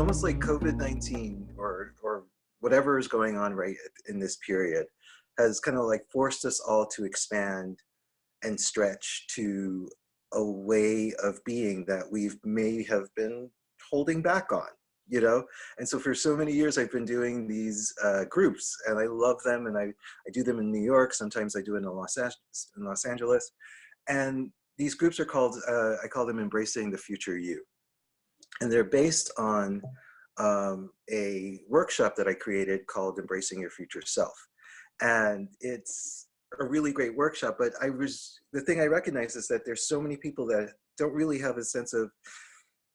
almost like COVID-19 or whatever is going on right in this period has kind of like forced us all to expand and stretch to a way of being that we've may have been holding back on, you know? And so for so many years, I've been doing these groups, and I love them, and I do them in New York. Sometimes I do it in Los Angeles. And these groups are called, I call them Embracing the Future You. And they're based on a workshop that I created called Embracing Your Future Self. And it's a really great workshop, but the thing I recognize is that there's so many people that don't really have a sense of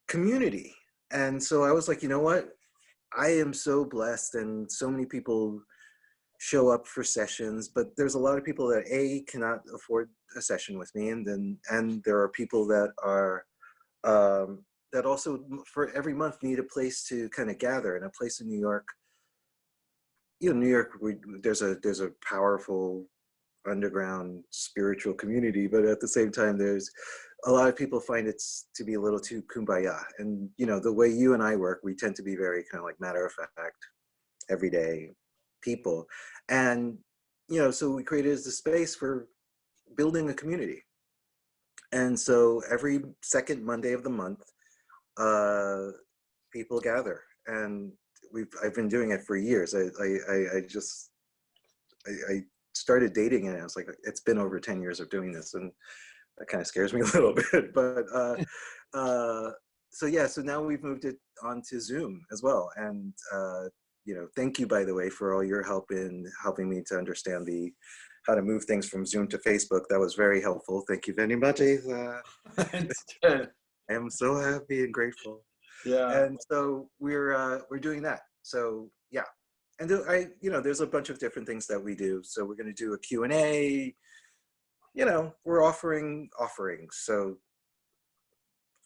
community. And so I was like, you know what? I am so blessed, and so many people show up for sessions, but there's a lot of people that cannot afford a session with me. And there are people that are, that also for every month need a place to kind of gather, and a place in New York. You know, New York, there's a powerful underground spiritual community, but at the same time, there's a lot of people find it to be a little too kumbaya. And, you know, the way you and I work, we tend to be very kind of like matter of fact, everyday people. And, you know, so we created the space for building a community. And so every second Monday of the month, people gather, and I've been doing it for years. I started dating, and I was like, it's been over 10 years of doing this, and that kind of scares me a little bit. But so yeah, so now we've moved it onto Zoom as well. And you know, thank you, by the way, for all your help in helping me to understand how to move things from Zoom to Facebook. That was very helpful. Thank you very much. I'm so happy and grateful. Yeah. And so we're doing that. So yeah. And you know, there's a bunch of different things that we do. So we're going to do a Q&A. You know, we're offering offerings. So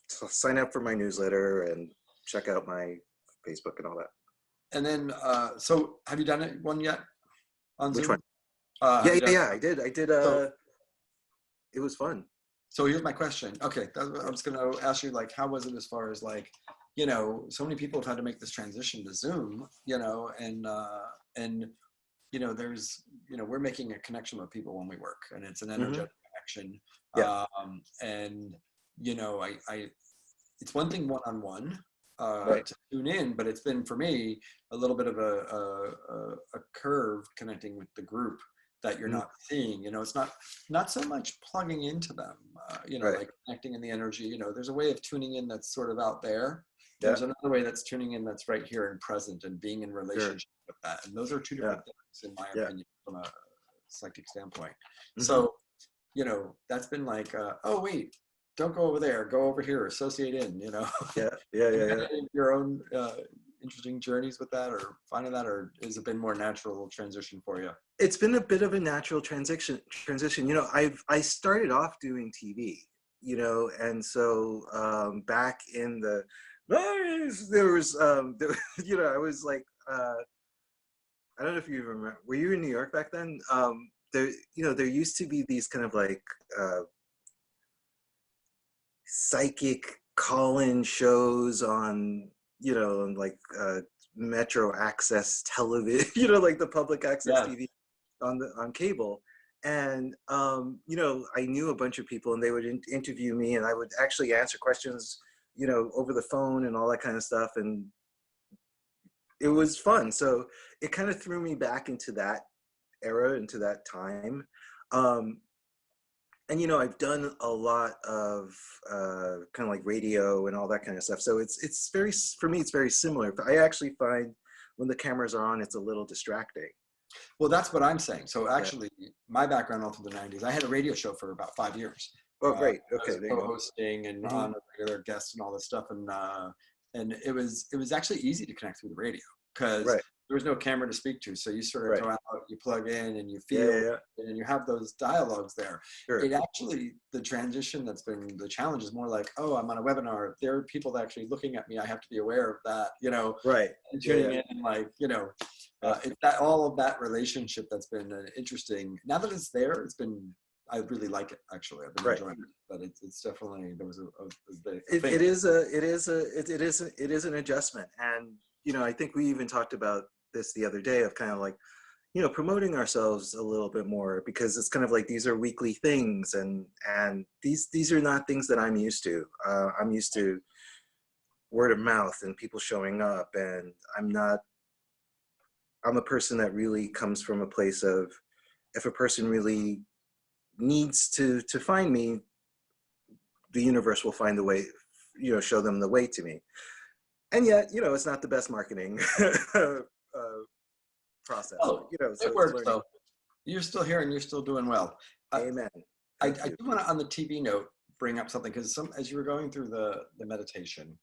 sign up for my newsletter and check out my Facebook and all that. And then, so have you done one yet on Zoom? Which one? Yeah, I did. It was fun. So here's my question. Okay, I was going to ask you, like, how was it as far as, like, you know, so many people have had to make this transition to Zoom, you know, and you know, there's, you know, we're making a connection with people when we work, and it's an energetic connection. Yeah. And, you know, it's one thing one-on-one Right. to tune in, but it's been, for me, a little bit of a curve connecting with the group that you're not seeing. You know, it's not so much plugging into them, you know, like connecting in the energy. You know, there's a way of tuning in that's sort of out there. There's another way that's tuning in that's right here and present and being in relationship with that. And those are two different things, in my opinion, from a psychic standpoint. So, you know, that's been like, oh, wait, don't go over there, go over here, associate in, you know. Your own interesting journeys with that, or finding that, or has it been more natural transition for you? It's been a bit of a natural transition. You know, I started off doing TV, you know, and so back in the 90s, there was, you know, I was like, I don't know if you remember, were you in New York back then? There, you know, there used to be these kind of like psychic call-in shows on, you know, like Metro Access television, you know, like the public access TV on cable. And, you know, I knew a bunch of people, and they would interview me, and I would actually answer questions, you know, over the phone and all that kind of stuff. And it was fun. So it kind of threw me back into that era, into that time. And, you know, I've done a lot of kind of like radio and all that kind of stuff. So it's very, for me, it's very similar. I actually find when the cameras are on, it's a little distracting. Well, that's what I'm saying. So actually, my background all through the 90s, I had a radio show for about 5 years. Oh, great. Okay. Co-hosting and on regular guests and all this stuff. And it was actually easy to connect through the radio, because there was no camera to speak to. So you sort of go out, you plug in, and you feel, and you have those dialogues there. It actually, the transition that's been the challenge is more like, oh, I'm on a webinar. There are people that actually looking at me. I have to be aware of that, you know, and tuning in, and like, you know, it's that all of that relationship that's been interesting. Now that it's there, it's been I really like it, actually. I've been Right. enjoying it, but it's definitely, there was a It, thing. it is an adjustment. And, you know, I think we even talked about this the other day of kind of like, you know, promoting ourselves a little bit more, because it's kind of like, these are weekly things, and these are not things that I'm used to. I'm used to word of mouth and people showing up, and I'm a person that really comes from a place of, if a person really needs to find me, the universe will find the way, you know, show them the way to me. And yet, you know, it's not the best marketing process, Oh, but, you know, so it it's works learning. though. You're still here and you're still doing well. Uh, Amen. I Thank do you. want to, on the TV note, bring up something, because as you were going through the meditation,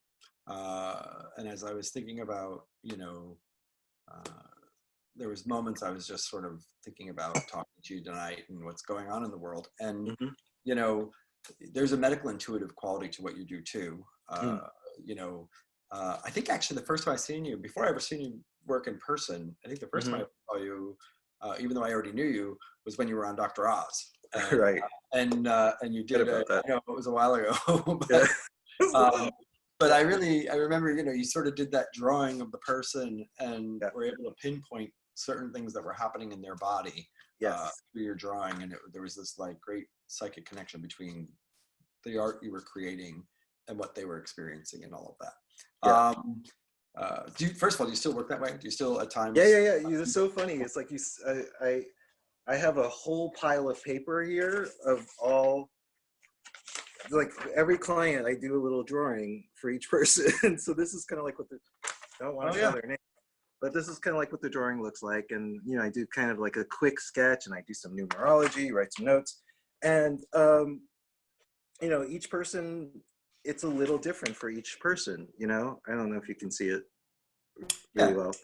and as I was thinking about, you know, uh, there was moments I was just sort of thinking about talking to you tonight and what's going on in the world. And, Hmm. you know, there's a medical intuitive quality to what you do too. Mm. You know, I think actually the first time I seen you, before I ever seen you work in person, I think the first time Hmm. I saw you, even though I already knew you, was when you were on Dr. Oz. And, Right. and you Good did, about that. I know it was a while ago, Yeah. um, but I remember, you know, you sort of did that drawing of the person and Yeah. were able to pinpoint certain things that were happening in their body Yes. through your drawing. And there was this like great psychic connection between the art you were creating and what they were experiencing and all of that. Yeah. First of all, do you still work that way? Do you still at Yeah. times? Yeah. Yeah. It's so funny. It's like I have a whole pile of paper here of all, like, every client, I do a little drawing for each person. So this is kind of like what I don't want Oh to show yeah. their name, but this is kind of like what the drawing looks like. And, you know, I do kind of like a quick sketch, and I do some numerology, write some notes. And, you know, each person, it's a little different for each person, you know. I don't know if you can see it really Yeah. well.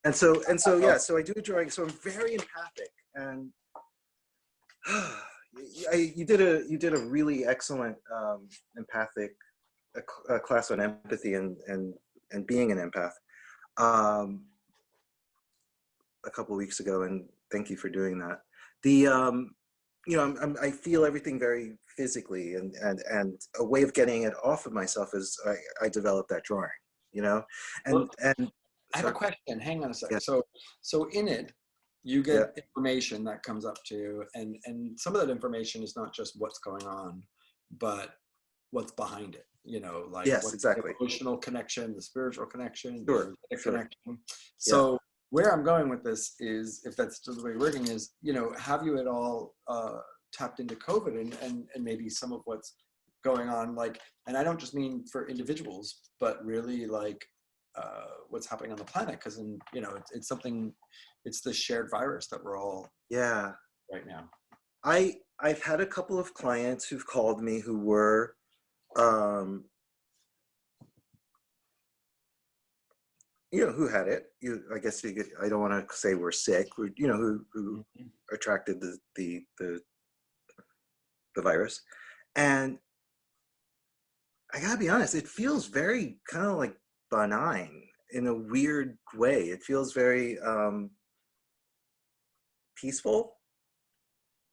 And so yeah, so I do a drawing, so I'm very empathic. And you did a really excellent empathic class on empathy and being an empath um, a couple of weeks ago, and thank you for doing that. The you know, I feel everything very physically, and a way of getting it off of myself is I developed that drawing, you know, Well, and I have a so question. Hang on a yeah, second. So in it, you yeah, get information that comes up to you, and some of that information is not just what's going on, but what's behind it. You know, like yes, what's the exactly, emotional connection, the spiritual connection, the sure, energetic sure, connection. yeah. So where I'm going with this is, if that's still the way you're working, is, you know, have you at all tapped into COVID and maybe some of what's going on, like, and I don't just mean for individuals, but really like what's happening on the planet, because, you know, it's something, it's the shared virus that we're all Yeah. right now. I've had a couple of clients who've called me who were um, you know, who had it. I guess you could, I don't want to say we're sick. You know, who Mhm. attracted the virus, and I gotta be honest, it feels very kind of like benign in a weird way. It feels very peaceful.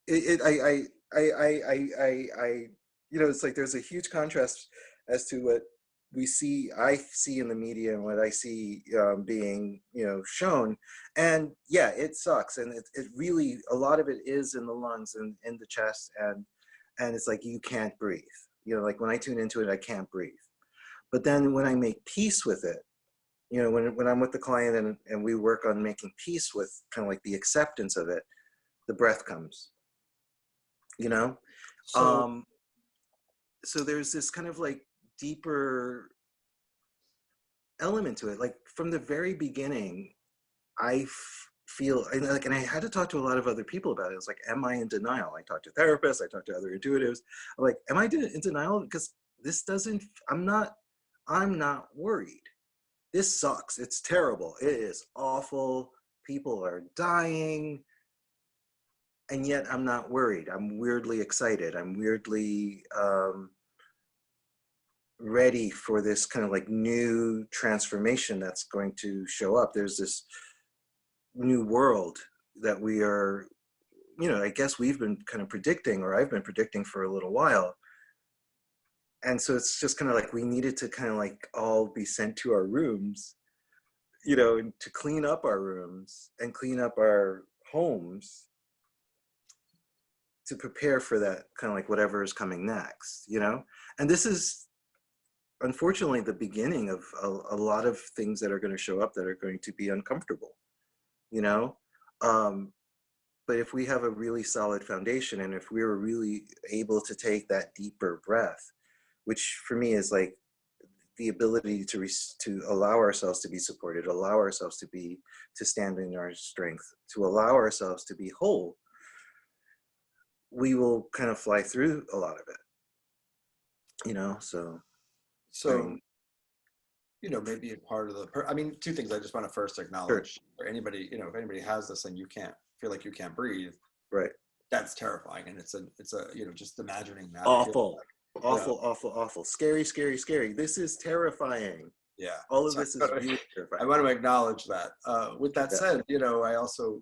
I, you know, it's like there's a huge contrast as to what I see in the media and what I see being, you know, shown. And yeah, it sucks. And it really, a lot of it is in the lungs and in the chest. And it's like, you can't breathe. You know, like when I tune into it, I can't breathe. But then when I make peace with it, you know, when I'm with the client and we work on making peace with kind of like the acceptance of it, the breath comes, you know? So Um, so there's this kind of like deeper element to it. Like from the very beginning, feel and I had to talk to a lot of other people about it. It's like, am I in denial? I talked to therapists, I talked to other intuitives. I'm like, am I in denial? Because this doesn't, I'm not worried. This sucks. It's terrible. It is awful. People are dying. And yet I'm not worried. I'm weirdly excited. I'm weirdly ready for this kind of like new transformation that's going to show up. There's this new world that we are I guess we've been kind of predicting, or I've been predicting for a little while. And so it's just kind of like we needed to kind of like all be sent to our rooms, to clean up our rooms and clean up our homes to prepare for that kind of like whatever is coming next, And this is unfortunately the beginning of a lot of things that are going to show up that are going to be uncomfortable, you know? But if we have a really solid foundation, and if we were really able to take that deeper breath, which for me is like the ability to allow ourselves to be supported, allow ourselves to stand in our strength, to allow ourselves to be whole, we will kind of fly through a lot of it, so. So, I mean, maybe a part of I mean, two things I just want to first sure. acknowledge for anybody, if anybody has this and you can't feel like you can't breathe, Right. that's terrifying. And it's a, just imagining that. Awful, Like, awful. Scary. This is terrifying. Yeah. All of So this is really terrifying. I want to acknowledge that. With that Yeah. said, I also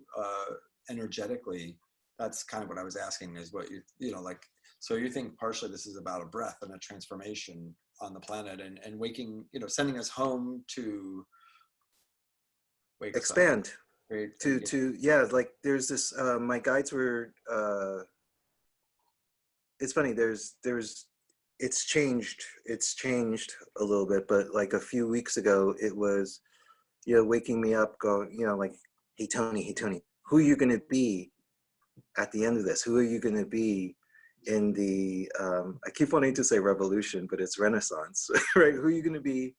energetically, that's kind of what I was asking is what like, so you think partially this is about a breath and a transformation on the planet and waking, sending us home to wake Expand. us up. Yeah, like there's this, my guides were, it's funny, it's changed a little bit, but like a few weeks ago, it was, waking me up, going, like, hey Tony, who are you going to be at the end of this? Who are you going to be in the, I keep wanting to say revolution, but it's Renaissance, right? Who are you going to be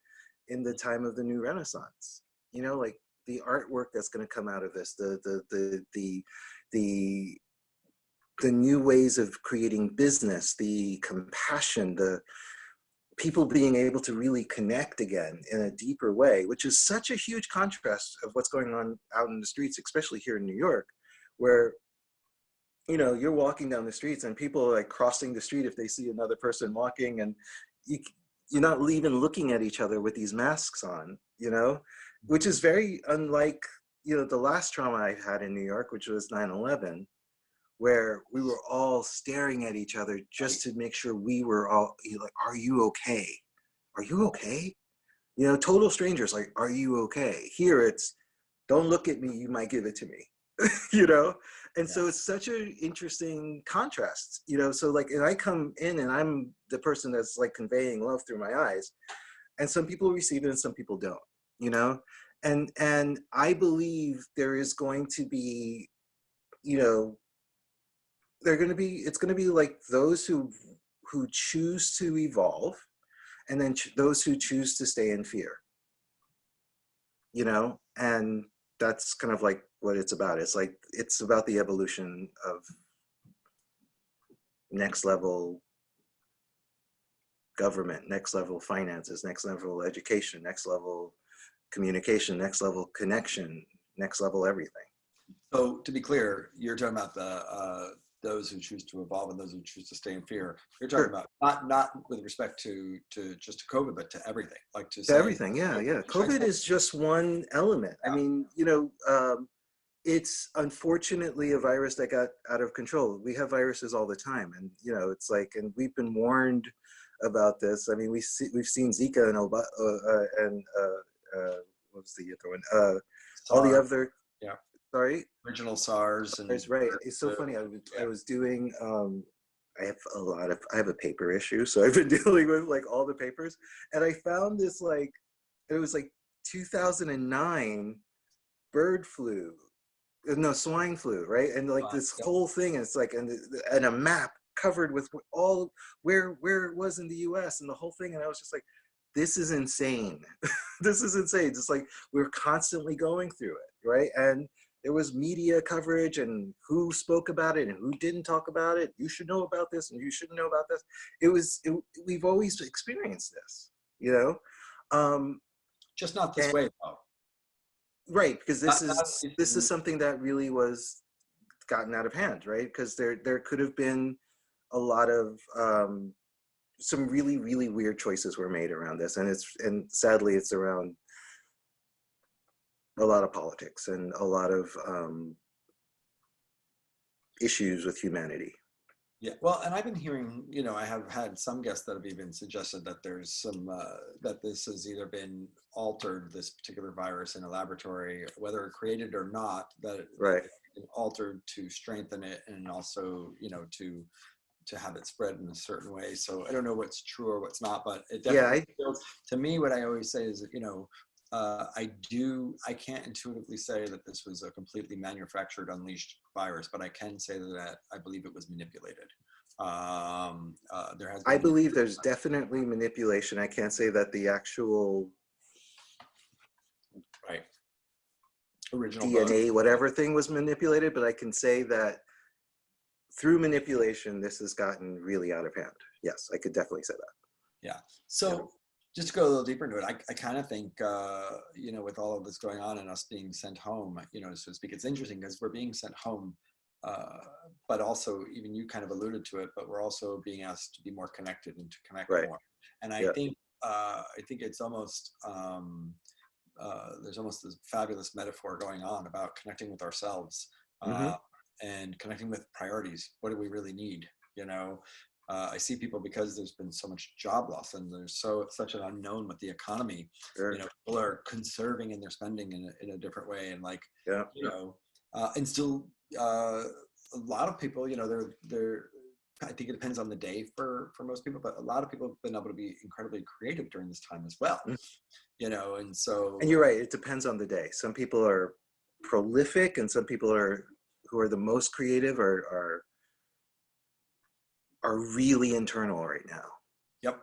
in the time of the new Renaissance? Like the artwork that's going to come out of this, the new ways of creating business, the compassion, the people being able to really connect again in a deeper way, which is such a huge contrast of what's going on out in the streets, especially here in New York, where, you're walking down the streets and people are like crossing the street if they see another person walking, and you're not even looking at each other with these masks on, which is very unlike, the last trauma I had in New York, which was 9/11, where we were all staring at each other just to make sure we were all like, are you okay? Are you okay? Total strangers, like, are you okay? Here it's, don't look at me, you might give it to me, And so it's such an interesting contrast, so like, and I come in and I'm the person that's like conveying love through my eyes, and some people receive it and some people don't, and I believe there is going to be, it's going to be like those who choose to evolve, and then those who choose to stay in fear, and that's kind of like what it's about. It's like, it's about the evolution of next level government, next level finances, next level education, next level communication, next level connection, next level everything. So to be clear, you're talking about the those who choose to evolve and those who choose to stay in fear. You're talking about not with respect to just COVID, but to everything, like to everything. Yeah. COVID is just one element. I mean, it's unfortunately a virus that got out of control. We have viruses all the time, and it's like, and we've been warned about this. I mean, we've seen Zika and what was the other one? All the other. Yeah. Sorry. Original SARS. And right. It's so funny. I was doing. I have a paper issue, so I've been dealing with like all the papers, and I found this, like, it was like 2009 bird flu. No, swine flu, right? And like this whole thing, it's like, and a map covered with all where it was in the US and the whole thing. And I was just like, this is insane. This is insane. It's like we're constantly going through it, right? And there was media coverage and who spoke about it and who didn't talk about it. You should know about this and you shouldn't know about this. We've always experienced this, just not this way though. Right, because this is something that really was gotten out of hand, right? Because there could have been a lot of some really, really weird choices were made around this, and sadly it's around a lot of politics and a lot of issues with humanity. Yeah, well, and I've been hearing, you know, I have had some guests that have even suggested that there's some, that this has either been altered, this particular virus in a laboratory, whether created or not, that Right. it's been altered to strengthen it and also, you know, to have it spread in a certain way. So I don't know what's true or what's not, but it Yeah, definitely feels, to me, what I always say is that, you know, I can't intuitively say that this was a completely manufactured, unleashed virus, but I can say that I believe it was manipulated. There has I been believe there's definitely manipulation. I can't say that the actual right original book. DNA, whatever thing was manipulated, but I can say that through manipulation, this has gotten really out of hand. Yes, I could definitely say that. Yeah. Yeah. So just to go a little deeper into it, I kind of think, you know, with all of this going on and us being sent home, you know, so to speak, it's interesting because we're being sent home, but also even you kind of alluded to it, but we're also being asked to be more connected and to connect Right. more. And Yeah. I think it's almost, there's almost this fabulous metaphor going on about connecting with ourselves, Mm-hmm. and connecting with priorities. What do we really need? You know, I see people, because there's been so much job loss and there's such an unknown with the economy. Sure. You know, people are conserving in their spending in a different way, and like, Yeah. you know, and still a lot of people, you know, they're. I think it depends on the day for most people, but a lot of people have been able to be incredibly creative during this time as well. Mm. You know, and so. And you're right. It depends on the day. Some people are prolific, and some people are who are the most creative are really internal right now. Yep.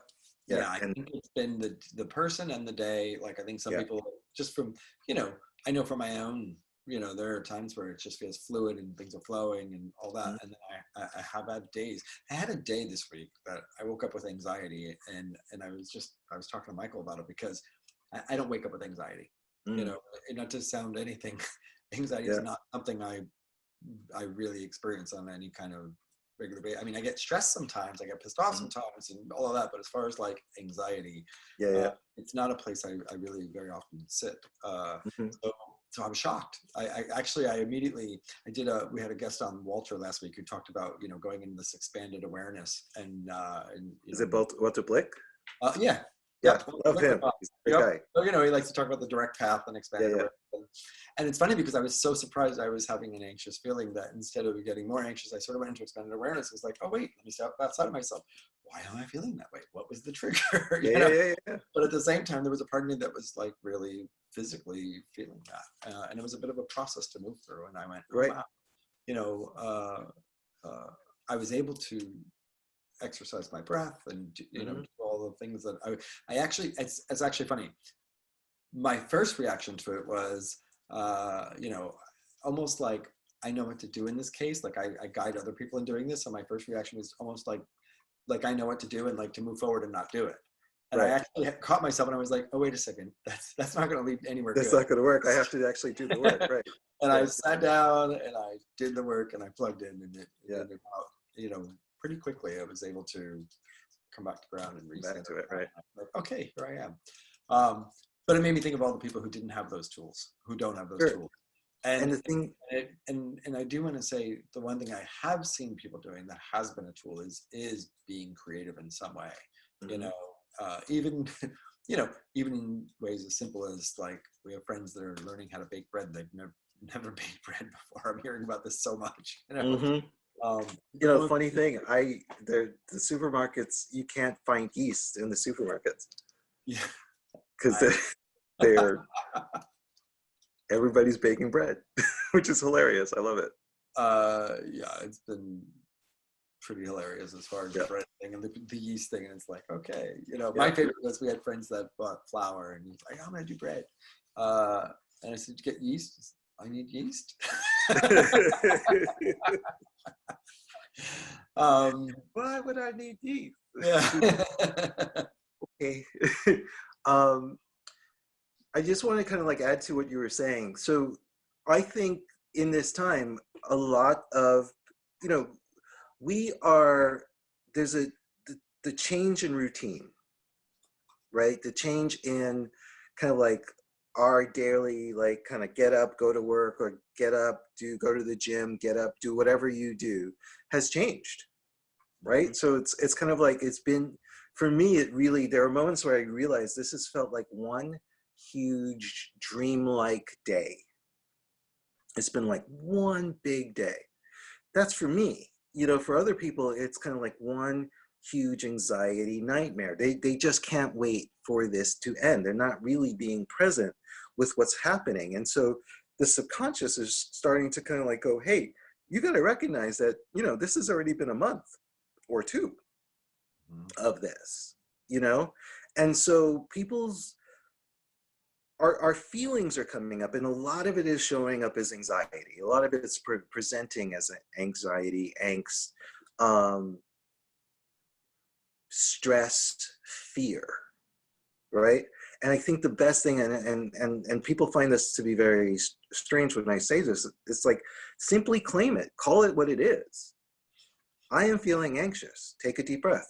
Yeah. Yeah, I And think it's been the person and the day. Like, I think some yeah. people, just from, you know, I know from my own, you know, there are times where it just feels fluid and things are flowing and all that. Mhm. And then I have had days. I had a day this week that I woke up with anxiety, and I was talking to Michael about it, because I don't wake up with anxiety. You Mm. know, and not to sound anything, anxiety is Yeah. not something I really experience on any kind of regular basis. I mean, I get stressed sometimes, I get pissed off Mhm. sometimes, and all of that. But as far as like anxiety, Yeah. Yeah. it's not a place I really very often sit. Mhm. So I was shocked. I immediately, we had a guest on, Walter, last week, who talked about, you know, going into this expanded awareness, and you Is know, it Walter Blick? yeah, Yeah. yep, Love him. He's a great yep. guy. So, you know, he likes to talk about the direct path and Yeah. expanded Yeah. awareness. And it's funny because I was so surprised I was having an anxious feeling, that instead of getting more anxious, I sort of went into expanded awareness. It was like, oh wait, let me step outside of myself. Why am I feeling that way? What was the trigger? Yeah. You Yeah. know? Yeah. Yeah. But at the same time, there was a part of me that was like really physically feeling that, and it was a bit of a process to move through. And I went, oh Right. wow, you know, I was able to exercise my breath and, you know, Mm-hmm. do all the things that I actually, it's actually funny. My first reaction to it was, you know, almost like, I know what to do in this case. Like, I guide other people in doing this. So my first reaction was almost like I know what to do, and like to move forward and not do it. And I Right. actually caught myself, and I was like, oh, wait a second. That's not going to lead anywhere That's good. not going to work. I have to actually do the work. Right. And Yeah. I sat down and I did the work and I plugged in, and Yeah. about, you know, pretty quickly I was able to come back to ground and Back recenter. to it. Right. Like, okay, here I am. But it made me think of all the people who didn't have those tools, who don't have those Sure. tools. And And the thing. and I do want to say, the one thing I have seen people doing that has been a tool is being creative in some way. You Mhm. know, even you know, even in ways as simple as, like, we have friends that are learning how to bake bread. They've never baked bread before. I'm hearing about this so much. You know, Mhm. um, You know, funny thing, the supermarkets, you can't find yeast in the supermarkets yeah, because I, they're everybody's baking bread, which is hilarious. I love it. yeah, it's been pretty hilarious as far as the Yeah. bread thing and the yeast thing. And it's like, okay, you know, my Yeah. favorite was, we had friends that bought flour, and he's like, I'm gonna do bread. And I said, get yeast. I need yeast. Why would I need yeast? Yeah. Okay. um, I just want to kind of like add to what you were saying. So I think in this time, a lot of, you know, there's the change in routine, right? The change in kind of like our daily, like, kind of get up, go to work, or get up, go to the gym, get up, do whatever you do, has changed, Mhm. right? So it's kind of like, it's been, for me, it really, there are moments where I realize this has felt like one huge dreamlike day. It's been like one big day. That's for me. For other people, it's kind of like one huge anxiety nightmare. They just can't wait for this to end. They're not really being present with what's happening. And so the subconscious is starting to kind of like go, hey, you got to recognize that, this has already been a month or two Mhm. of this, you know? And so our feelings are coming up, and a lot of it is showing up as anxiety. A lot of it is presenting as anxiety, angst, um, stress, fear, right? And I think the best thing, and people find this to be very strange when I say this, it's like, simply claim it, call it what it is. I am feeling anxious. Take a deep breath.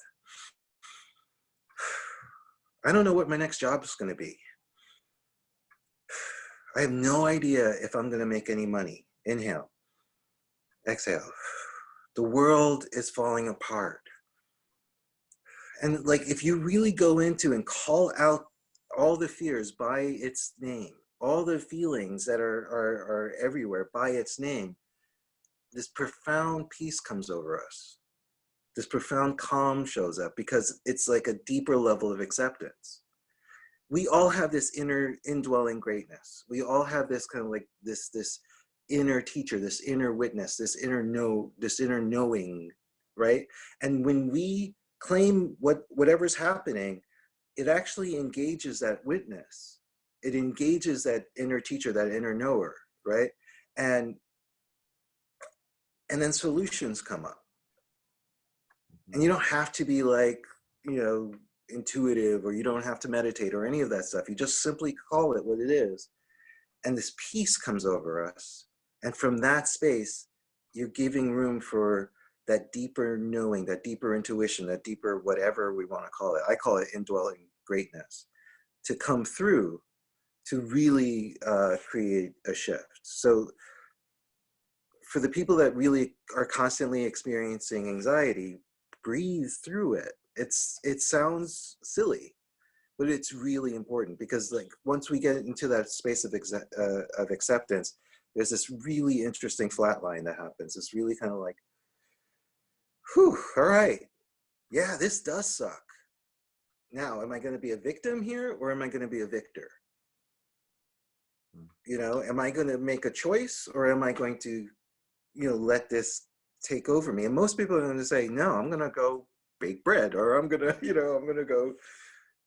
I don't know what my next job is going to be. I have no idea if I'm going to make any money. Inhale, exhale. The world is falling apart. And like, if you really go into and call out all the fears by its name, all the feelings that are everywhere by its name, this profound peace comes over us. This profound calm shows up, because it's like a deeper level of acceptance. We all have this inner indwelling greatness. We all have this kind of like this inner teacher, this inner witness, this inner knowing, right? And when we claim whatever's happening, it actually engages that witness. It engages that inner teacher, that inner knower, right? And then solutions come up. And you don't have to be like, intuitive, or you don't have to meditate or any of that stuff. You just simply call it what it is. And this peace comes over us. And from that space, you're giving room for that deeper knowing, that deeper intuition, that deeper whatever we want to call it. I call it indwelling greatness, to come through, to really create a shift. So for the people that really are constantly experiencing anxiety, breathe through it. It sounds silly, but it's really important, because like, once we get into that space of acceptance, there's this really interesting flat line that happens. It's really kind of like, whew, all right, yeah, this does suck. Now, am I going to be a victim here, or am I going to be a victor? Am I going to make a choice, or am I going to, let this take over me? And most people are going to say, no, I'm going to go bake bread, or I'm going to, I'm going to go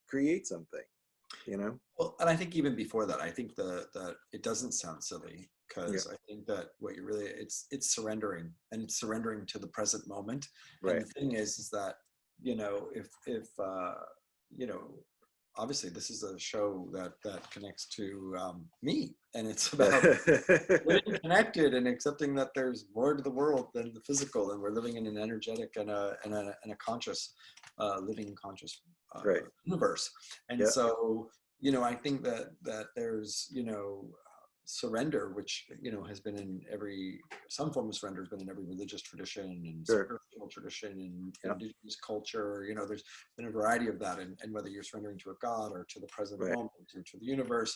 create something, Well, and I think even before that, I think that it doesn't sound silly, Yeah. because I think that what you really, it's surrendering, and it's surrendering to the present moment. And Right. the thing is that, if obviously this is a show that connects to me, and it's about getting connected and accepting that there's more to the world than the physical, and we're living in an energetic and a conscious, living conscious Right. universe. And Yeah. so, I think that there's, surrender, which, has been in some form of surrender has been in every religious tradition and Sure. spiritual tradition and Yeah. indigenous culture. There's been a variety of that, and whether you're surrendering to a god or to the present Right. moment or to the universe,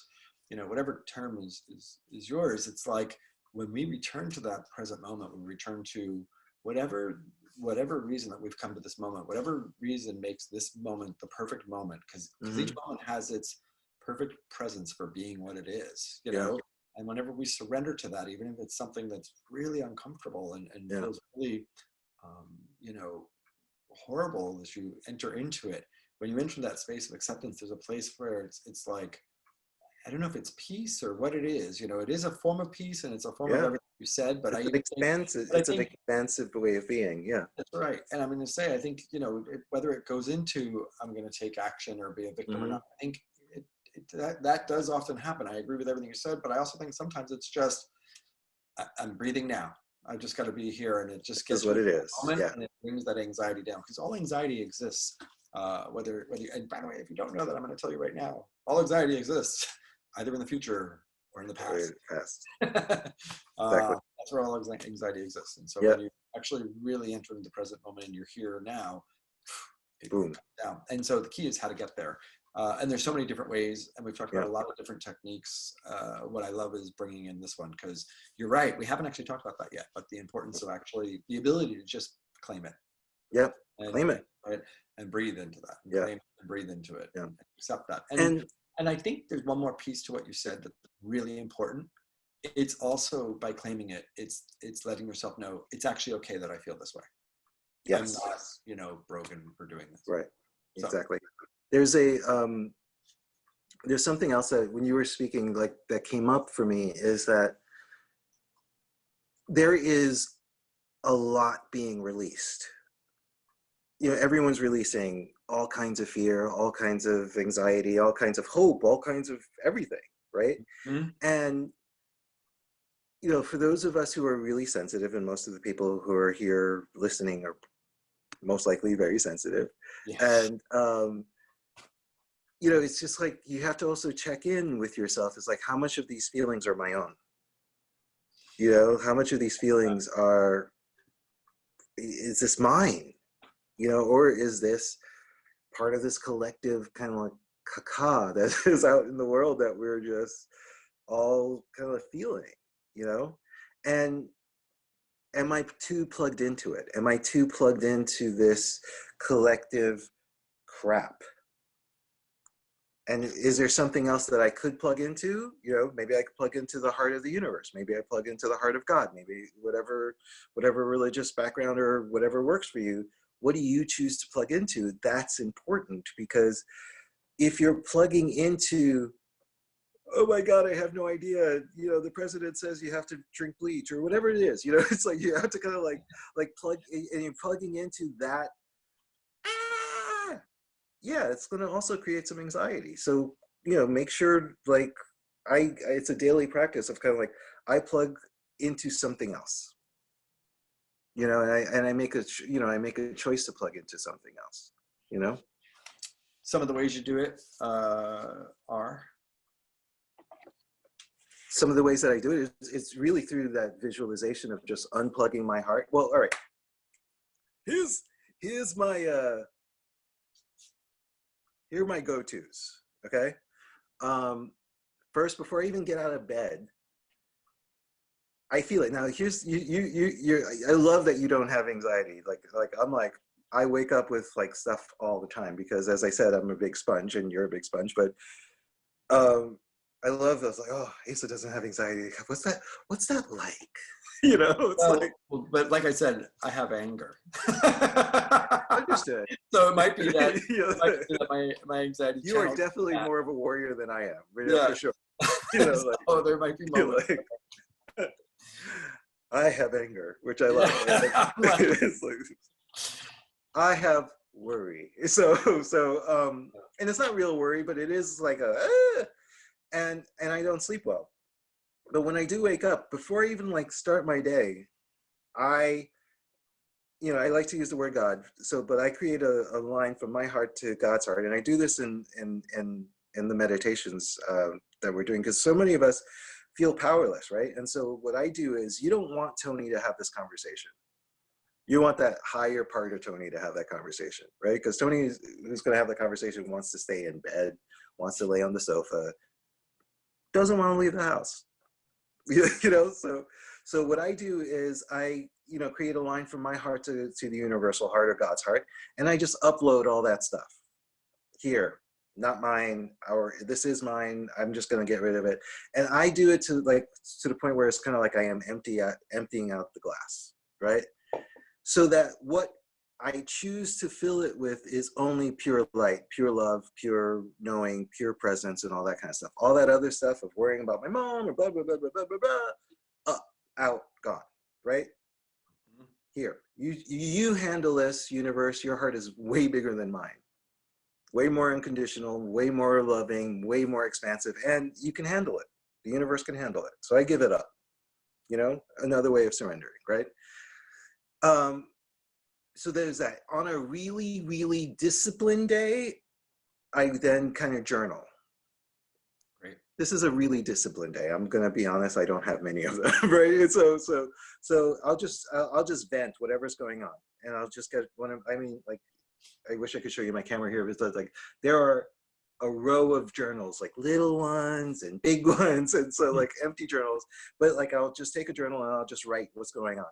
whatever term is yours, it's like, when we return to that present moment, we return to whatever reason that we've come to this moment, whatever reason makes this moment the perfect moment, because each Mm-hmm. moment has its perfect presence for being what it is, Yeah. and whenever we surrender to that, even if it's something that's really uncomfortable and Yeah. feels really, um, you know, horrible as you enter into it, when you enter that space of acceptance, there's a place where it's like, I don't know if it's peace or what it is. It is a form of peace, and it's a form of Yeah. everything you said. But I It's an even think, expansive. but I It's an think expansive way of being. Yeah. that's right. And I'm going to say, I think, whether it goes into, I'm going to take action or be a victim or Mm-hmm. not, I think that does often happen. I agree with everything you said, but I also think sometimes it's just, I'm breathing now. I've just got to be here, and it just This is gets me what to it that is. moment, Yeah. and it brings that anxiety down, because all anxiety exists. Whether you, and by the way, if you don't know that, I'm going to tell you right now, all anxiety exists. either in the future or in the past. Past. Exactly. That's where all anxiety exists. And so Yeah. when you actually really enter into the present moment and you're here now, it Boom. comes down. And so the key is how to get there. And there's so many different ways, and we've talked about a lot of different techniques. What I love is bringing in this one, because you're right, we haven't actually talked about that yet, but the importance of actually the ability to just claim it. Yep. And, claim it. Right, and breathe into that. And claim it and breathe into it. Yeah. And accept that. And I think there's one more piece to what you said that's really important. It's also, by claiming it, it's letting yourself know it's actually okay that I feel this way. Yes. I'm not, broken for doing this. Right. So. Exactly. There's a there's something else that when you were speaking, like, that came up for me, is that there is a lot being released. Everyone's releasing all kinds of fear, all kinds of anxiety, all kinds of hope, all kinds of everything, right? Mm-hmm. And for those of us who are really sensitive, and most of the people who are here listening are most likely very sensitive, and it's just like, you have to also check in with yourself. It's like, how much of these feelings are my own? How much of these feelings is this mine? Or is this part of this collective kind of like caca that is out in the world that we're just all kind of feeling, and am I too plugged into it? Am I too plugged into this collective crap? And is there something else that I could plug into? Maybe I could plug into the heart of the universe. Maybe I plug into the heart of God. Maybe whatever religious background or whatever works for you. What do you choose to plug into? That's important, because if you're plugging into, oh my God, I have no idea, the president says you have to drink bleach or whatever it is, it's like you have to kind of like plug, and you're plugging into that. Yeah, it's going to also create some anxiety. So, make sure, like, it's a daily practice of kind of like, I plug into something else, and I make a choice to plug into something else, Some of the ways you do it are? Some of the ways that I do it it's really through that visualization of just unplugging my heart. Well, all right. Here's my here are my go-tos. Okay. First, before I even get out of bed, I feel it. Now, here's you. I love that you don't have anxiety. Like I wake up with like stuff all the time, because, as I said, I'm a big sponge and you're a big sponge. But I love those. Like, oh, Asa doesn't have anxiety. What's that like? It's but like I said, I have anger. Understood. So it might be that, my anxiety. You are definitely more of a warrior than I am. Yeah, for sure. There might be moments. I have anger, which I love. Right. It's like, I have worry. So, and it's not real worry, but it is like and I don't sleep well. But when I do wake up, before I even like start my day, I like to use the word God. So, but I create a line from my heart to God's heart, and I do this in the meditations that we're doing, because so many of us feel powerless, right? And so what I do is, you don't want Tony to have this conversation. You want that higher part of Tony to have that conversation, right? Because Tony, who's going to have the conversation, wants to stay in bed, wants to lay on the sofa, doesn't want to leave the house. So what I do is I create a line from my heart to the universal heart, or God's heart, and I just upload all that stuff here. Not mine, or this is mine, I'm just going to get rid of it. And I do it to the point where it's kind of like I am emptying out the glass, right? So that what I choose to fill it with is only pure light, pure love, pure knowing, pure presence, and all that kind of stuff. All that other stuff of worrying about my mom or blah, blah, blah, blah, blah, blah, blah, up, out, gone, right? Here, you handle this, universe. Your heart is way bigger than mine. Way more unconditional, way more loving, way more expansive, and you can handle it. The universe can handle it. So I give it up. Another way of surrendering, right? So there's that. On a really, really disciplined day, I then kind of journal. Great. this is a really disciplined day. I'm gonna be honest. I don't have many of them, right? And so I'll just vent whatever's going on, and I'll just get one of. I mean, like, I wish I could show you my camera here, but like there are a row of journals, like little ones and big ones, and so like empty journals. But like I'll just take a journal and I'll just write what's going on.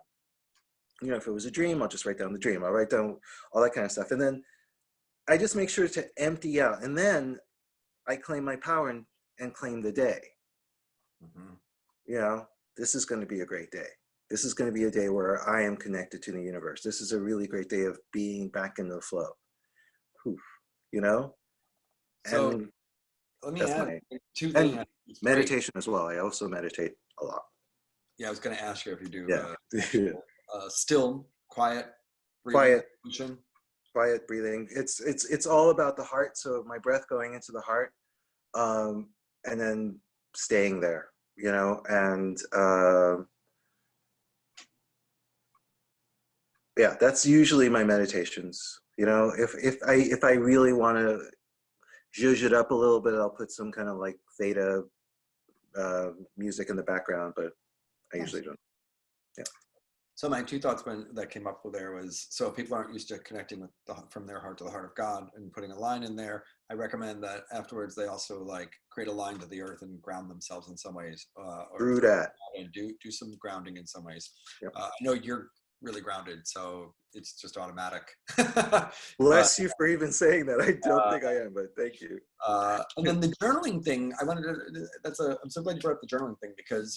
You know, if it was a dream, I'll just write down the dream. I'll write down all that kind of stuff, and then I just make sure to empty out, and then I claim my power and claim the day. Mm-hmm. You know, this is going to be a great day. This is going to be a day where I am connected to the universe. This is a really great day of being back in the flow. Whew, you know, So and let me that's add my two and things. meditation as well. I also meditate a lot. Yeah, I was going to ask you if you do Yeah, still, quiet breathing, quiet, meditation. quiet breathing. It's all about the heart. So my breath going into the heart, and then staying there. You know, and yeah, that's usually my meditations. You know, if I really want to zhuzh it up a little bit, I'll put some kind of like theta music in the background, but I Nice. usually don't. Yeah. So my two thoughts that came up with there was, so if people aren't used to connecting with from their heart to the heart of God and putting a line in there, I recommend that afterwards they also like create a line to the earth and ground themselves in some ways, or Through that. and do some grounding in some ways. Yep. I know you're really grounded, so it's just automatic. Bless you for even saying that. I don't think I am, but thank you. And then the journaling thing, I'm so glad you brought up the journaling thing, because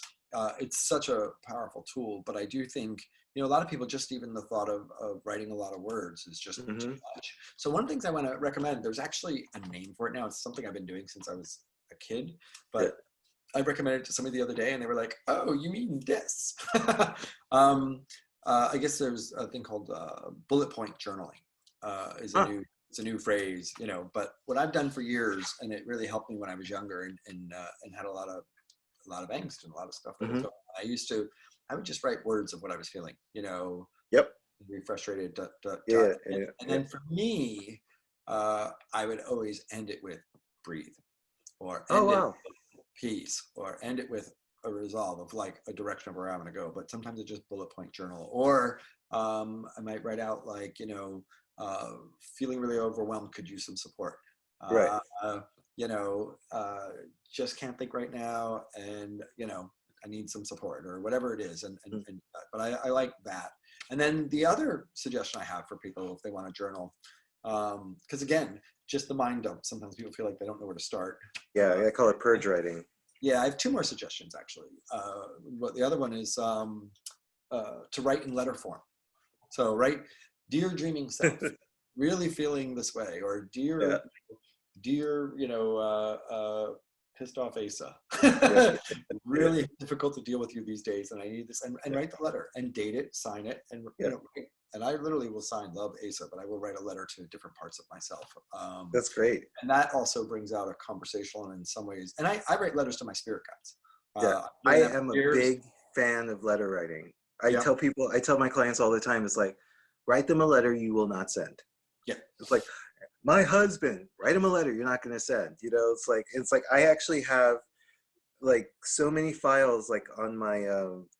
it's such a powerful tool. But I do think, a lot of people, just even the thought of writing a lot of words is just too much. So one of the things I want to recommend, there's actually a name for it now. It's something I've been doing since I was a kid, but I recommended it to somebody the other day and they were like, oh, you mean this? I guess there's a thing called bullet point journaling it's a new phrase, but what I've done for years, and it really helped me when I was younger and had a lot of angst and a lot of stuff that was going on. I would just write words of what I was feeling, Yep. be frustrated. And then for me, I would always end it with breathe, or end it with peace, or end it with a resolve of like a direction of where I'm going to go. But sometimes it's just bullet point journal, or I might write out like, feeling really overwhelmed, could use some support. Right. Just can't think right now, and I need some support, or whatever it is. But I like that. And then the other suggestion I have for people, if they want to journal, because again, just the mind dump. Sometimes people feel like they don't know where to start. Yeah, I call it purge writing. Yeah, I have two more suggestions actually. But the other one is to write in letter form. So write, dear dreaming self, really feeling this way, or dear, pissed off Asa. Really difficult to deal with you these days, and I need this. And write the letter and date it, sign it, and and I literally will sign love Asa, but I will write a letter to different parts of myself. That's great. And that also brings out a conversational, and in some ways, and I write letters to my spirit guides. I am a big fan of letter writing. I tell my clients all the time, it's like, write them a letter you will not send. Yeah. It's like, my husband, write him a letter you're not going to send. It's like I actually have like so many files like on my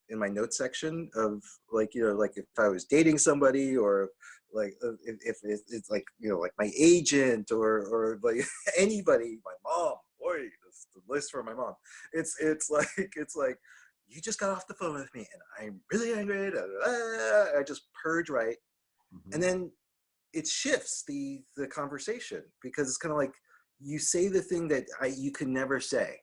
in my notes section of like, like if I was dating somebody, or like if it's like, like my agent, or like anybody, my mom, boy, this the list for my mom. It's like, you just got off the phone with me and I'm really angry. I just purge right. And then it shifts the conversation, because it's kind of like you say the thing that you could never say.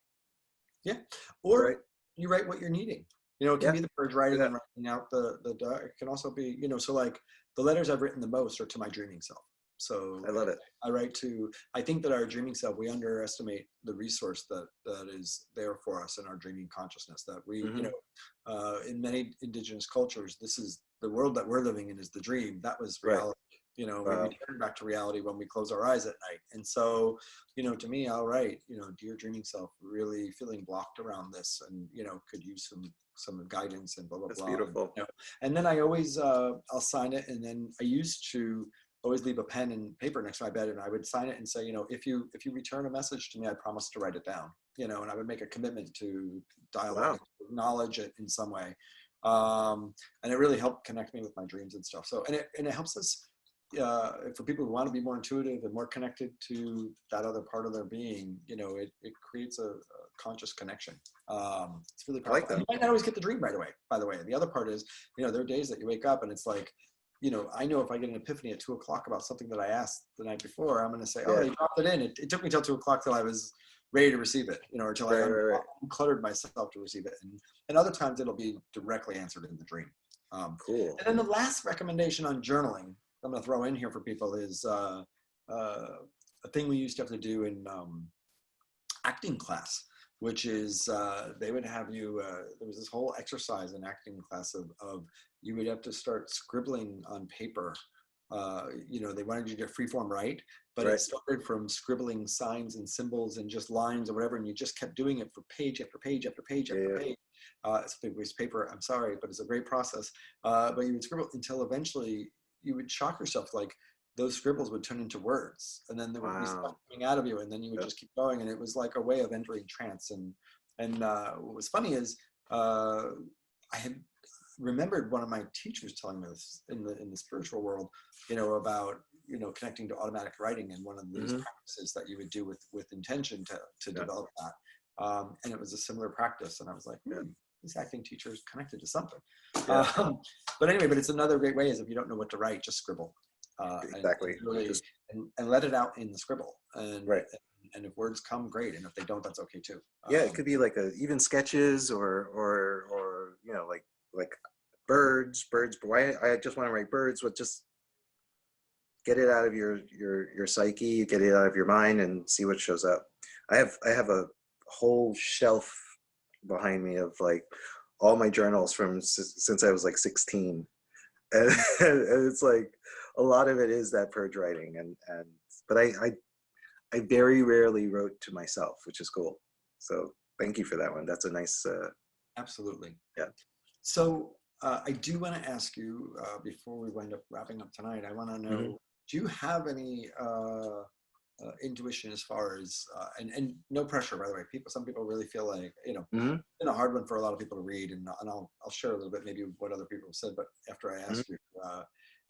Yeah. Or you write what you're needing. It can be the purge writing and writing out the it can also be, so like the letters I've written the most are to my dreaming self. So I love it. I think that our dreaming self, we underestimate the resource that is there for us in our dreaming consciousness, that we, in many indigenous cultures, this is the world that we're living in, is the dream. That was reality. We return back to reality when we close our eyes at night. And so, to me, I'll write, dear dreaming self, really feeling blocked around this, and, could use some guidance and blah, blah, That's blah. beautiful. And then I always, I'll sign it. And then I used to always leave a pen and paper next to my bed, and I would sign it and say, if you return a message to me, I promise to write it down. And I would make a commitment to dialogue, to acknowledge it in some way. And it really helped connect me with my dreams and stuff. So, and it helps us, for people who want to be more intuitive and more connected to that other part of their being, it creates a conscious connection. It's really powerful. I like that. You might not always get the dream right away, by the way. The other part is, there are days that you wake up and it's like, I know if I get an epiphany at 2:00 about something that I asked the night before, I'm going to say, oh, they dropped it in. It took me till 2:00 till I was ready to receive it, or till I uncluttered myself to receive it. And other times it'll be directly answered in the dream. Cool. And then the last recommendation on journaling I'm going to throw in here for people is a thing we used to have to do in acting class, which is they would have you, there was this whole exercise in acting class of you would have to start scribbling on paper. They wanted you to get freeform right, but it started from scribbling signs and symbols and just lines or whatever, and you just kept doing it for page after page after page after page. It's a big waste of paper, I'm sorry, but it's a great process. But you would scribble until eventually you would shock yourself, like those scribbles would turn into words, and then there would be stuff coming out of you, and then you would just keep going, and it was like a way of entering trance. And what was funny is I had remembered one of my teachers telling me this in the spiritual world, about connecting to automatic writing, and one of these practices that you would do with intention to develop that. And it was a similar practice, and I was like, this acting teacher is connected to something. But it's another great way is if you don't know what to write, just scribble. Exactly. And, really, and let it out in the scribble. And if words come, great, and if they don't, that's okay too. It could be like even sketches or like birds. Why I just want to write birds, but just get it out of your psyche, get it out of your mind, and see what shows up. I have a whole shelf behind me of like all my journals from since I was like 16, and it's like a lot of it is that purge writing, but I very rarely wrote to myself, which is cool. So thank you for that one. That's a nice absolutely. Yeah. So I do want to ask you before we wind up wrapping up tonight, I want to know, do you have any intuition as far as and no pressure, by the way, some people really feel like it's been a hard one for a lot of people to read, and I'll share a little bit maybe what other people have said, but after I ask you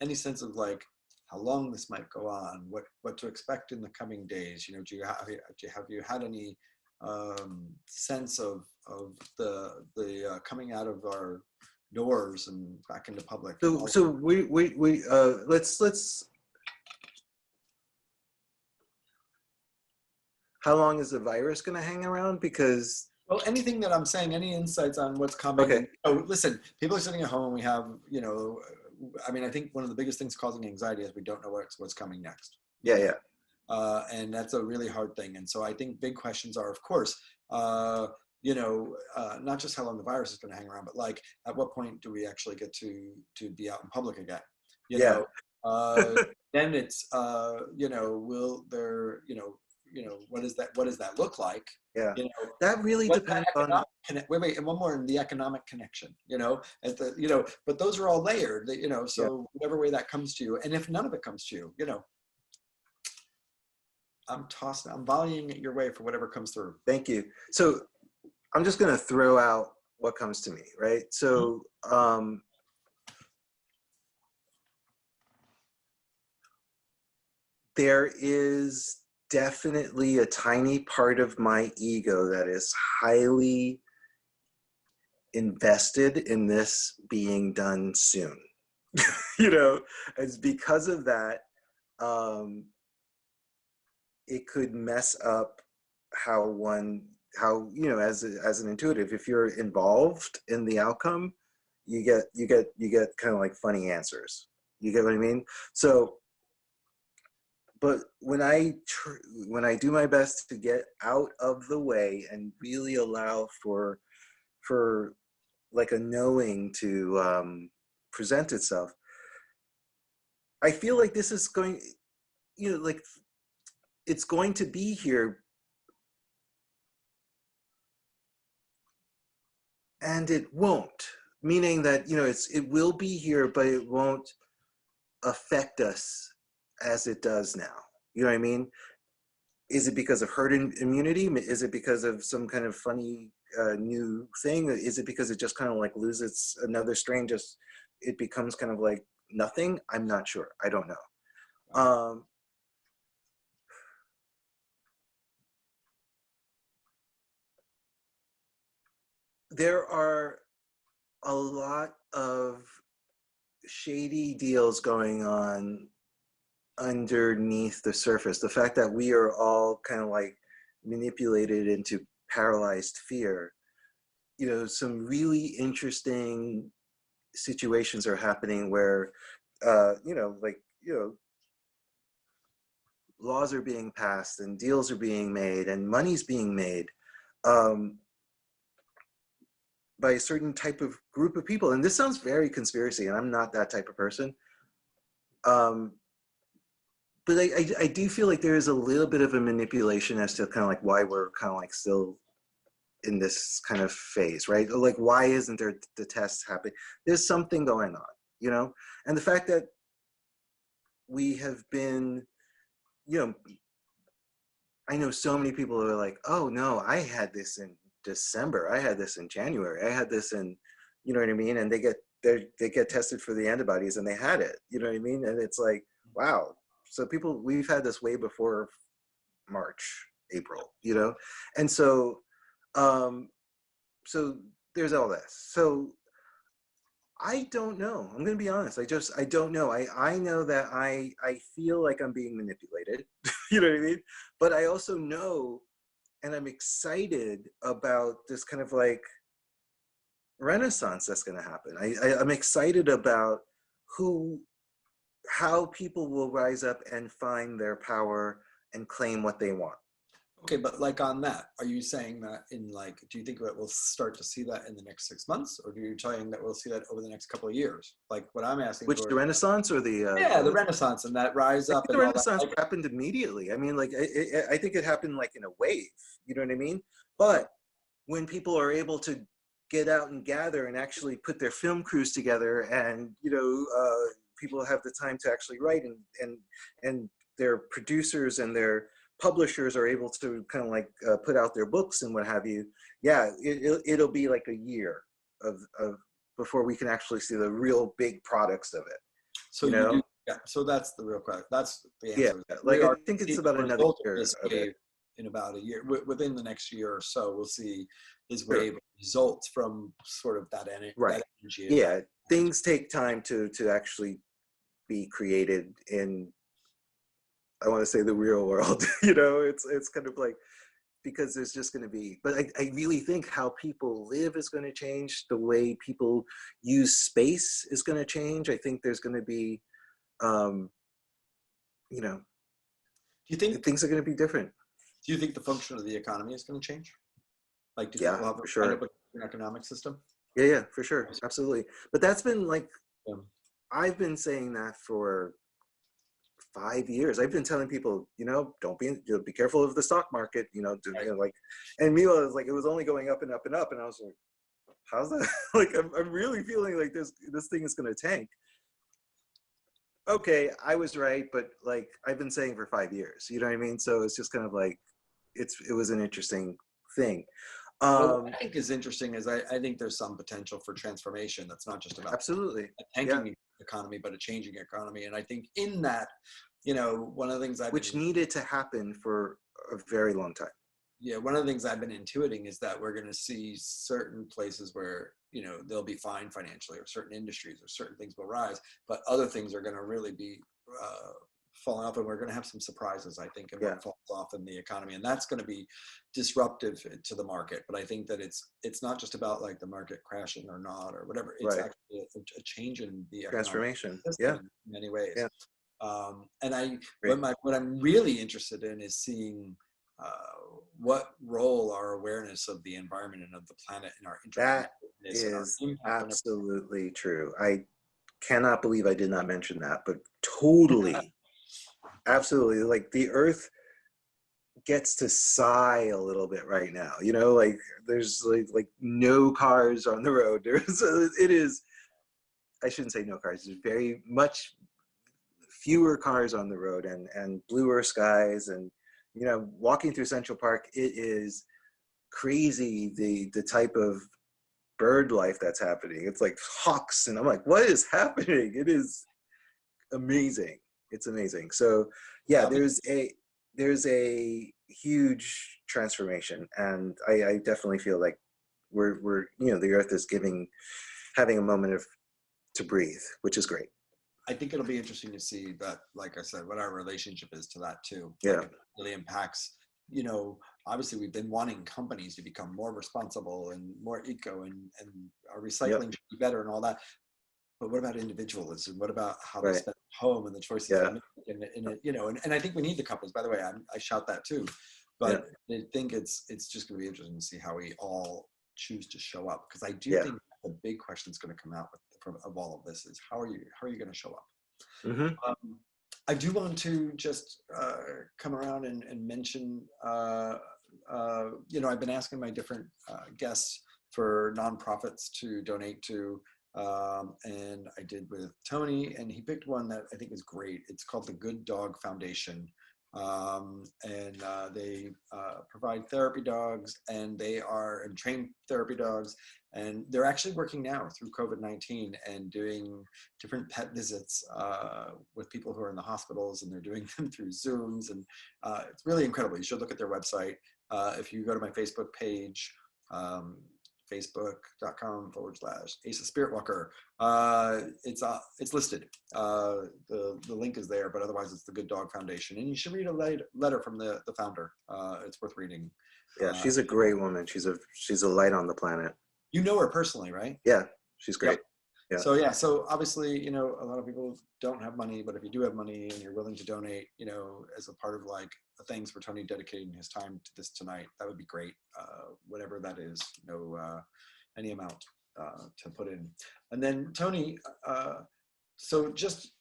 any sense of like how long this might go on, what to expect in the coming days, have you had any sense of the coming out of our doors and back into public? So we let's how long is the virus going to hang around? Because anything that I'm saying, any insights on what's coming? Okay. Listen, people are sitting at home. We have, I think one of the biggest things causing anxiety is we don't know what's coming next. And that's a really hard thing. And so I think big questions are, of course, not just how long the virus is going to hang around, but like at what point do we actually get to be out in public again? Then it's, will there, what does that look like? That really depends on. Wait, and one more in the economic connection, but those are all layered, so whatever way that comes to you, and if none of it comes to you, I'm volleying it your way for whatever comes through. Thank you. So I'm just going to throw out what comes to me, right? So there is definitely a tiny part of my ego that is highly invested in this being done soon. It's because of that, it could mess up how as an intuitive, if you're involved in the outcome, you get kind of like funny answers. You get what I mean? So, but when I do my best to get out of the way and really allow for like a knowing to present itself, I feel like this is going, like it's going to be here, and it won't. Meaning that it will be here, but it won't affect us as it does now. You know what I mean? Is it because of herd immunity? Is it because of some kind of funny new thing? Is it because it just kind of like loses another strain? Just it becomes kind of like nothing? I'm not sure. I don't know. There are a lot of shady deals going on underneath the surface. The fact that we are all kind of like manipulated into paralyzed fear, you know, some really interesting situations are happening where, you know, like, you know, laws are being passed and deals are being made and money's being made by a certain type of group of people. And this sounds very conspiracy, and I'm not that type of person. But I do feel like there is a little bit of a manipulation as to kind of like why we're kind of like still in this kind of phase, right? Like, why isn't there the tests happening? There's something going on, you know? And the fact that we have been, you know, I know so many people who are like, oh no, I had this in December, I had this in January, I had this in, you know what I mean? And they get tested for the antibodies and they had it, you know what I mean? And it's like, wow. So people, we've had this way before March, April, you know? And so, so there's all this. So I don't know. I'm going to be honest. I don't know. I know that I feel like I'm being manipulated, you know what I mean? But I also know, and I'm excited about this kind of like renaissance that's going to happen. I'm excited about how people will rise up and find their power and claim what they want. Okay, but like on that, are you saying that in like, do you think that we'll start to see that in the next 6 months, or do you saying that we'll see that over the next couple of years? Like what I'm asking Which, for the is, Renaissance or the Renaissance and that rise I up think the and all that. Renaissance Like, happened immediately. I mean, like, I think it happened like in a wave, you know what I mean? But when people are able to get out and gather and actually put their film crews together, and, you know, people have the time to actually write, and their producers and their publishers are able to kind of like put out their books and what have you. Yeah, it'll be like a year of before we can actually see the real big products of it. so You you do, know? yeah. So that's the real question. That's the Yeah, answer. like We I are think it's seeing about the another result of year this of it. wave in about a year. Within the next year or so, we'll see this Sure. wave results from sort of that Right. that energy. And Yeah, things take time to actually be created in, I want to say, the real world. You know, it's kind of like, because there's just going to be, but I really think how people live is going to change. The way people use space is going to change. I think there's going to be, you know, do you think things are going to be different. the function of the economy is going to change? Like, do you think Yeah, we'll have for end sure. up with an economic system? Yeah, for sure. Absolutely. But that's been like, Um, I've been saying that for 5 years. I've been telling people, you know, don't be, you know, be careful of the stock market, you know, you know, like, and meanwhile, it was like, it was only going up and up and up. And I was like, how's that? Like, I'm really feeling like this thing is going to tank. Okay, I was right, but like, I've been saying for 5 years, you know what I mean? So it's just kind of like, it was an interesting thing. well, what I think is interesting is I think there's some potential for transformation. That's not just about Absolutely. a Yeah. tanking economy, but a changing economy. And I think in that, you know, one of the things I've Which been, needed to happen for a very long time. yeah, one of the things I've been intuiting is that we're going to see certain places where, you know, they'll be fine financially, or certain industries or certain things will rise, but other things are going to really be falling off, and we're going to have some surprises, I think, in Yeah. what falls off in the economy, and that's going to be disruptive to the market. But I think that it's not just about like the market crashing or not or whatever. It's Right. actually a change in the economic Transformation. system Yeah. in many ways. Yeah. And Great. what I'm really interested in is seeing what role our awareness of the environment and of the planet and our That interconnectedness and our is impact on absolutely true. I cannot believe I did not mention that, but totally, absolutely. Like, the earth gets to sigh a little bit right now, you know, like there's like no cars on the road. It is, I shouldn't say no cars, there's very much fewer cars on the road and bluer skies, and walking through Central Park, it is crazy the type of bird life that's happening. It's like hawks, and I'm like, what is happening? It is amazing. It's amazing. So yeah, there's a huge transformation, and I definitely feel like we're the earth is having a moment to breathe, which is great. I think it'll be interesting to see that, like I said, what our relationship is to that too. Yeah. Like, it really impacts, obviously we've been wanting companies to become more responsible and more eco, and our recycling should be better and all that. But what about individualism? What about how they spend home and the choices they make? And I think we need the companies. By the way, I shout that too. But I think it's just going to be interesting to see how we all choose to show up, because I do think the big question is going to come out of all of this is how are you going to show up? Mm-hmm. I do want to just come around and mention, I've been asking my different guests for nonprofits to donate to, and I did with Tony, and he picked one that I think is great. It's called the Good Dog Foundation. And they provide therapy dogs, and train therapy dogs, and they're actually working now through COVID-19 and doing different pet visits with people who are in the hospitals, and they're doing them through Zooms, and it's really incredible. You should look at their website. If you go to my Facebook page, facebook.com/Ace of SpiritWalker. It's listed. The link is there, but otherwise it's the Good Dog Foundation. And you should read a letter from the founder. It's worth reading. Yeah, she's a great woman. She's a light on the planet. You know her personally, right? Yeah, she's great. Yep. So obviously, a lot of people don't have money, but if you do have money and you're willing to donate, as a part of like a thanks for Tony dedicating his time to this tonight, that would be great. Whatever that is, any amount to put in. And then Tony, so just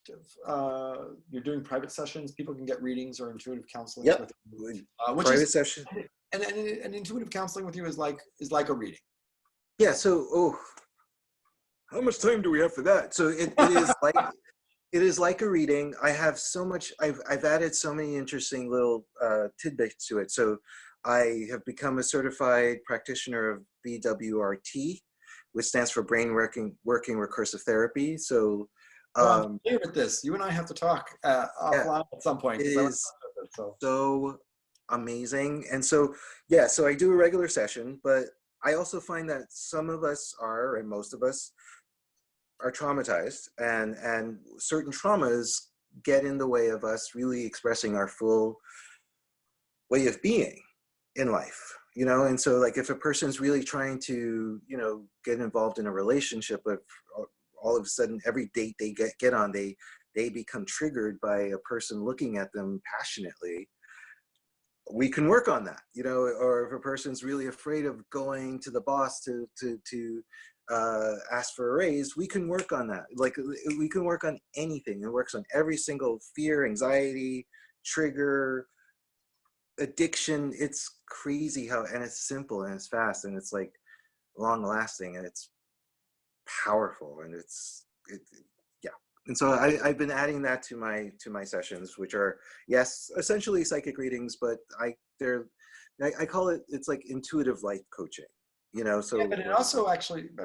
you're doing private sessions. People can get readings or intuitive counseling. Yep. With you, private session. And intuitive counseling with you is like a reading. Yeah. So, how much time do we have for that? So it is like a reading. I have so much. I've added so many interesting little tidbits to it. So I have become a certified practitioner of BWRT, which stands for Brain Working Recursive Therapy. So I'm familiar with this. You and I have to talk offline at some point. It is so amazing. And so so I do a regular session, but I also find that some of us and most of us are traumatized, and certain traumas get in the way of us really expressing our full way of being in life, and so like if a person's really trying to, get involved in a relationship, but all of a sudden every date they get on, they become triggered by a person looking at them passionately, we can work on that, or if a person's really afraid of going to the boss to ask for a raise, we can work on that. Like we can work on anything. It works on every single fear, anxiety, trigger, addiction. It's crazy and it's simple and it's fast and it's like long lasting and it's powerful and and so I've been adding that to my sessions, which are essentially psychic readings, but I call it's like intuitive life coaching, so but it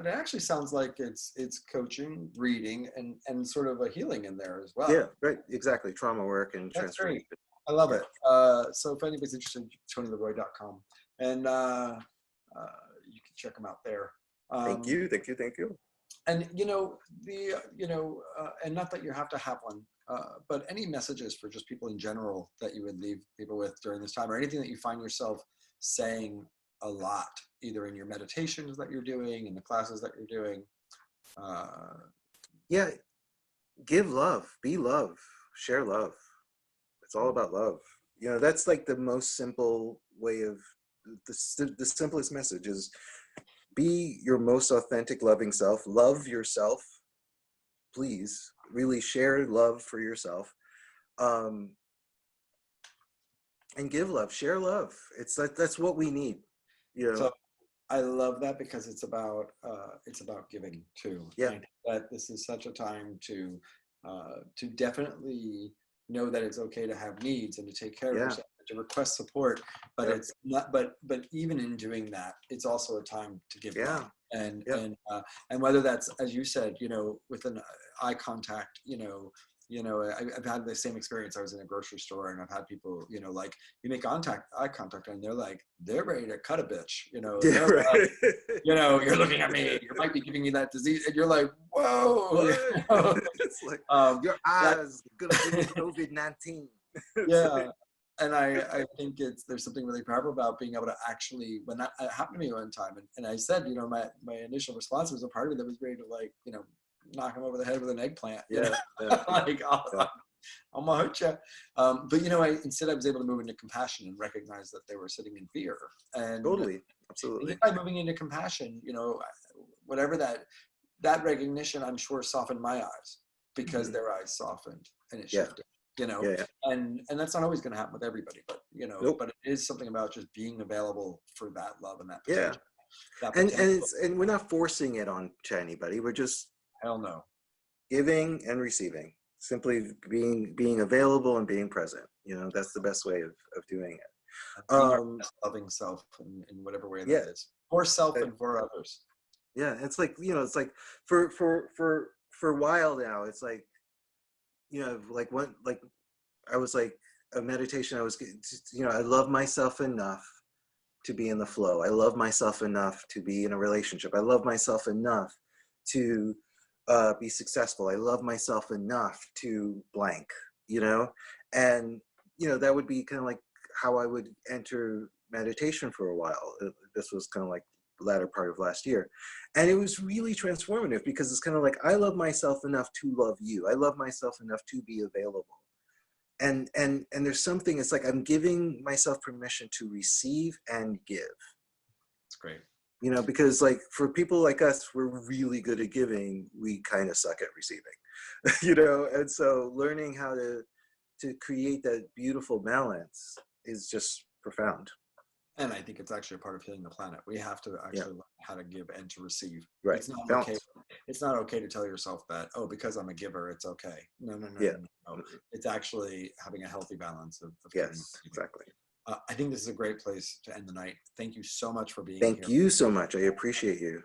actually sounds like it's coaching, reading, and sort of a healing in there as well. Yeah, right, exactly. Trauma work and transformation. I love it. So if anybody's interested, TonyLeRoy.com, and you can check them out there. Thank you. And and not that you have to have one, but any messages for just people in general that you would leave people with during this time, or anything that you find yourself saying a lot, either in your meditations that you're doing, in the classes that you're doing. Give love, be love, share love. It's all about love. That's like the most simple way of the simplest message is be your most authentic, loving self. Love yourself. Please, really share love for yourself, and give love, share love. That's what we need. So I love that because it's about giving too. Yeah. I think that this is such a time to to definitely know that it's okay to have needs and to take care of Yeah. yourself, to request support, but Yep. it's not, but even in doing that, it's also a time to give Yeah. love. And Yep. and whether that's, as you said, with an eye contact, I've had the same experience. I was in a grocery store and I've had people, like, you make eye contact and they're ready to cut a bitch, Yeah, they're like, right. you're looking at me, you might be giving me that disease, and you're like, whoa. What? It's like um, your that, eyes gonna give you COVID-19. It's yeah. like, And I think there's something really powerful about being able to actually, when that happened to me one time, and I said, my initial response was a part of it that was ready to, like, knock him over the head with an eggplant, yeah, yeah, like, oh, yeah. I'm gonna hurt you. But instead I was able to move into compassion and recognize that they were sitting in fear. And Totally, I absolutely. think by moving into compassion, whatever that recognition, I'm sure, softened my eyes, because their eyes softened and it Yeah, shifted. yeah. And that's not always going to happen with everybody, but Nope. but it is something about just being available for that love and that Yeah, potential. That and potential. we're not forcing it to anybody. We're just Hell no. giving and receiving. Simply being available and being present. That's the best way of doing it. Being our best loving self in whatever way Yeah, that is, for self and for others. yeah. It's like it's like for a while now. It's like like I was like a meditation. I was I love myself enough to be in the flow. I love myself enough to be in a relationship. I love myself enough to be successful. I love myself enough to blank, and that would be kind of like how I would enter meditation for a while. This was kind of like the latter part of last year, and it was really transformative because it's kind of like I love myself enough to love you. I love myself enough to be available. And there's something, it's like I'm giving myself permission to receive and give. It's great. Because like for people like us, we're really good at giving, we kind of suck at receiving. And so learning how to create that beautiful balance is just profound. And I think it's actually a part of healing the planet. We have to Yeah, actually learn how to give and to receive. right. It's not okay. Balance. It's not okay to tell yourself that, oh, because I'm a giver, it's okay. No, no, no, Yeah. no, no. It's actually having a healthy balance of giving. Yes, exactly. I think this is a great place to end the night. Thank you so much for being here. Thank you so much. I appreciate you.